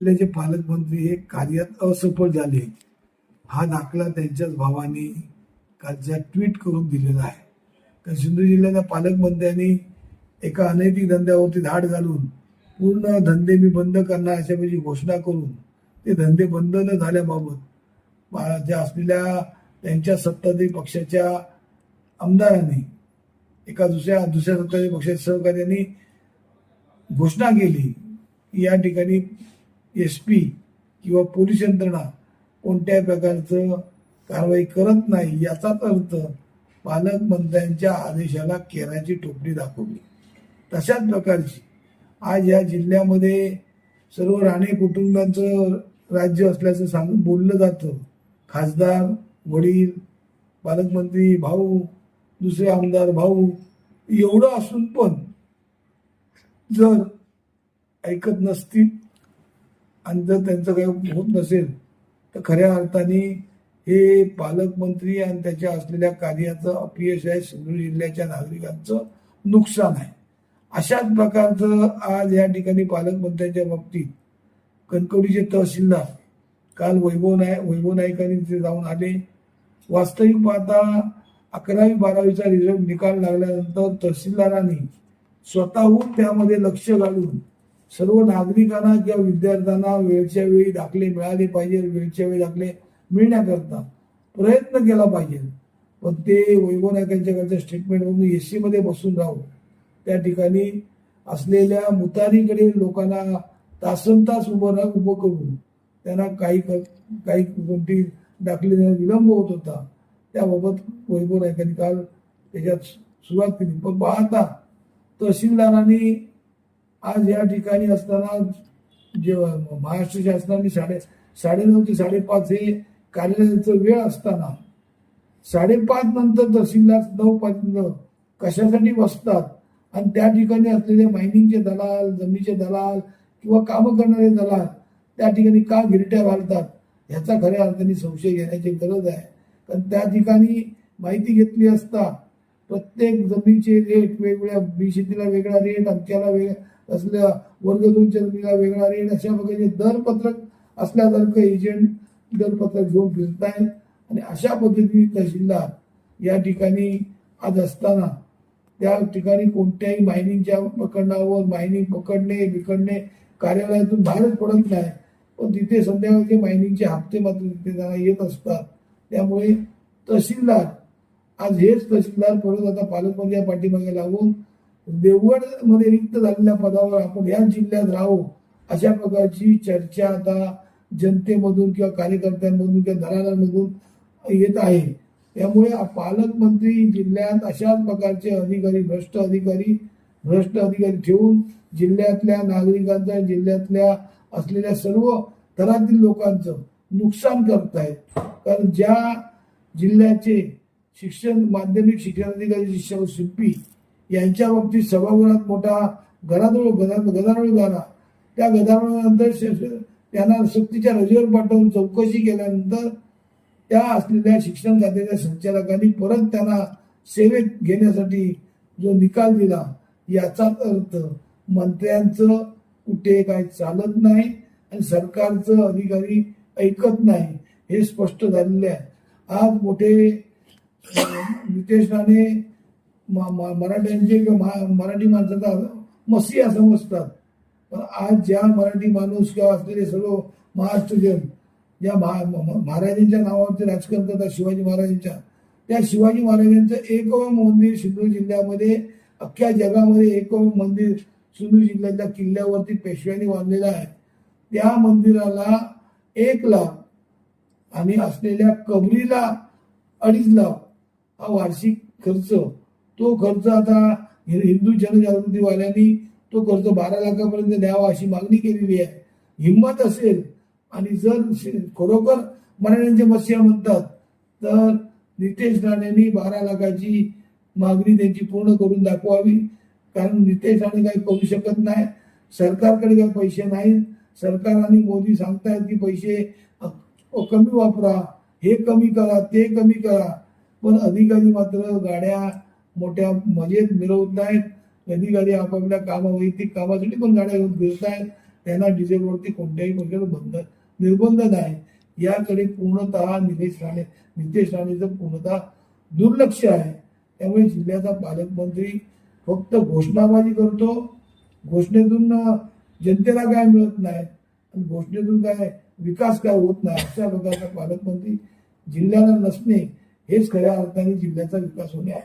जिल्ह्याचे पालकमंत्री हे कार्यात असफल झाले हा दाखला त्यांच्याच भावाने कालच्या ट्विट करून दिलेला आहे. तर सिंधुदुर्ग जिल्ह्याच्या पालकमंत्र्यांनी एका अनैतिक धंद्यावरती धाड घालून पूर्ण धंदे मी बंद करणार अशापैकी घोषणा करून ते धंदे बंद न झाल्याबाबत ज्या असलेल्या त्यांच्या सत्ताधारी पक्षाच्या आमदारांनी एका दुसऱ्या सत्ताधारी पक्षाच्या सहकार्याने घोषणा केली की या ठिकाणी SP किंवा पोलीस यंत्रणा कोणत्याही प्रकारचं कारवाई करत नाही. याचाच अर्थ पालकमंत्र्यांच्या आदेशाला केराची टोपली दाखवली. तशाच प्रकारची आज या जिल्ह्यामध्ये सर्व राणे कुटुंबाचं राज्य असल्याचं सांगून बोललं जातं. खासदार, वडील, पालकमंत्री भाऊ, दुसरे आमदार भाऊ, एवढं असून पण जर ऐकत नसतील आणि जर त्यांचं काही होत नसेल तर खऱ्या अर्थाने हे पालकमंत्री आणि त्याच्या असलेल्या कार्याचं अपयश आहे. सिंधुदुर्ग जिल्ह्याच्या नागरिकांचं नुकसान आहे. अशाच प्रकारचं आज या ठिकाणी पालकमंत्र्यांच्या बाबतीत कणकवलीचे तहसीलदार काल वैभव नाईकांनी तिथे जाऊन आले. वास्तविक पाहता 11वी 12वीचा रिझल्ट निकाल लागल्यानंतर तहसीलदारांनी स्वतःहून त्यामध्ये लक्ष घालून सर्व नागरिकांना किंवा विद्यार्थ्यांना वेळच्या वेळी दाखले मिळाले पाहिजे, वेळच्या वेळी दाखले मिळण्याकरता प्रयत्न केला पाहिजे. पण ते वैभव नाईकांच्याकडच्या स्टेटमेंटवरून AC मध्ये बसून राहून त्या ठिकाणी असलेल्या मुतारीकडे लोकांना तासनतास उभं करून त्यांना काही कोणती दाखले देण्यास विलंब होत होता. त्याबाबत वैभव नाईकांनी काल त्याच्यात सुरुवात केली. पण पाहता तहसीलदारांनी आज या ठिकाणी असताना जे महाराष्ट्र शासनाने 9:30 ते 5:30 हे कार्यालयाचं वेळ असताना 5:30 नंतर तहसीलदार 9 पर्यंत कशासाठी बसतात आणि त्या ठिकाणी असलेले मायनिंगचे दलाल, जमिनीचे दलाल किंवा कामं करणारे दलाल त्या ठिकाणी का गिरट्या घालतात ह्याचा खऱ्या अर्थाने संशय घेण्याची गरज आहे. कारण त्या ठिकाणी माहिती घेतली असता प्रत्येक जमिनीचे रेट वेगवेगळ्या, शेतीला वेगळा रेट, अमक्याला वेगळा असल्या वर्ग 2च्या जमिनीला वेगळा रेट, अशा प्रकारचे दरपत्रक असल्यासारखं एजंट दरपत्रक घेऊन फिरतायत. आणि अशा पद्धतीने तहसीलदार या ठिकाणी आज असताना त्या ठिकाणी कोणत्याही मायनिंगच्या प्रकरणावर मायनिंग बिकडणे कार्यालयातून बाहेरच पडत नाही. पण तिथे संध्याकाळचे मायनिंगचे हप्ते मात्र तिथे त्यांना येत असतात. त्यामुळे तहसीलदार आज हेच तहसीलदार परत आता पालकमंत्री पाठीमागे लागून देवगड मध्ये रिक्त झालेल्या पदावर आपण या जिल्ह्यात राहू अशा प्रकारची चर्चा आता जनतेमधून किंवा कार्यकर्त्यांमधून किंवा दलालांमधून येत आहे. त्यामुळे पालकमंत्री जिल्ह्यात अशाच प्रकारचे भ्रष्ट अधिकारी ठेवून जिल्ह्यातल्या नागरिकांचा, जिल्ह्यातल्या असलेल्या सर्व थरातील लोकांचं नुकसान करत आहेत. कारण ज्या जिल्ह्याचे माध्यमिक शिक्षणाधिकारी शिंपी यांच्या बाबतीत सभागृहात मोठा गदारोळ झाला. त्या गदारोळानंतर त्यांना सक्तीच्या रजेवर पाठवून चौकशी केल्यानंतर त्या असलेल्या शिक्षण खात्याच्या संचालकांनी परत त्यांना सेवेत घेण्यासाठी जो निकाल दिला याचाच अर्थ मंत्र्यांचं कुठे काही चालत नाही आणि सरकारचं अधिकारी ऐकत नाही हे स्पष्ट झालेले आहे. आज मोठे नितेश राणे मराठ्यांचे किंवा मराठी माणसाचा मसीहा समजतात. पण आज ज्या मराठी माणूस किंवा असलेले सर्व महाराष्ट्रजन ज्या महाराजांच्या नावावरती राजकारण करतात, शिवाजी महाराजांच्या, त्या शिवाजी महाराजांचं एकमेव मंदिर सिंधुदुर्ग जिल्ह्यामध्ये, अख्ख्या जगामध्ये एकमेव मंदिर सिंधुदुर्ग जिल्ह्याच्या किल्ल्यावरती पेशव्यांनी बांधलेलं आहे. त्या मंदिराला 1 लाख आणि असलेल्या कबरीला 2.5 लाख हा वार्षिक खर्च. तो खर्च आता हिंदू जनजागृतीवाल्यांनी तो खर्च 12 लाखापर्यंत द्यावा अशी मागणी केलेली आहे. हिंमत असेल आणि जर खरोखर मराठ्यांचे मसीहा म्हणतात तर नितेश राणेंनी 12 लाखाची मागणी त्यांची पूर्ण करून दाखवावी. कारण नितेश राणे काही करू शकत नाही, सरकारकडे काही पैसे नाहीत. सरकार आणि मोदी सांगतायत की पैसे कमी वापरा, हे कमी करा, ते कमी करा, पण अधिकारी मात्र गाड्या मोठ्या मजेत मिरवत नाहीत. अधिकारी आपापल्या वैयक्तिक कामासाठी पण गाड्या घेऊन फिरत आहेत. त्यांना डिझेलवरती कोणत्याही प्रकारचं निर्बंध नाही. याकडे पूर्णतः नितेश राणेचं पूर्णतः दुर्लक्ष आहे. त्यामुळे जिल्ह्याचा पालकमंत्री फक्त घोषणाबाजी करतो, घोषणेतून जनतेला काय मिळत नाही आणि घोषणेतून काय विकास काय होत नाही. अशा प्रकारचा पालकमंत्री जिल्ह्याला नसणे हेच खऱ्या अर्थाने जिल्ह्याचा विकास होणे आहे.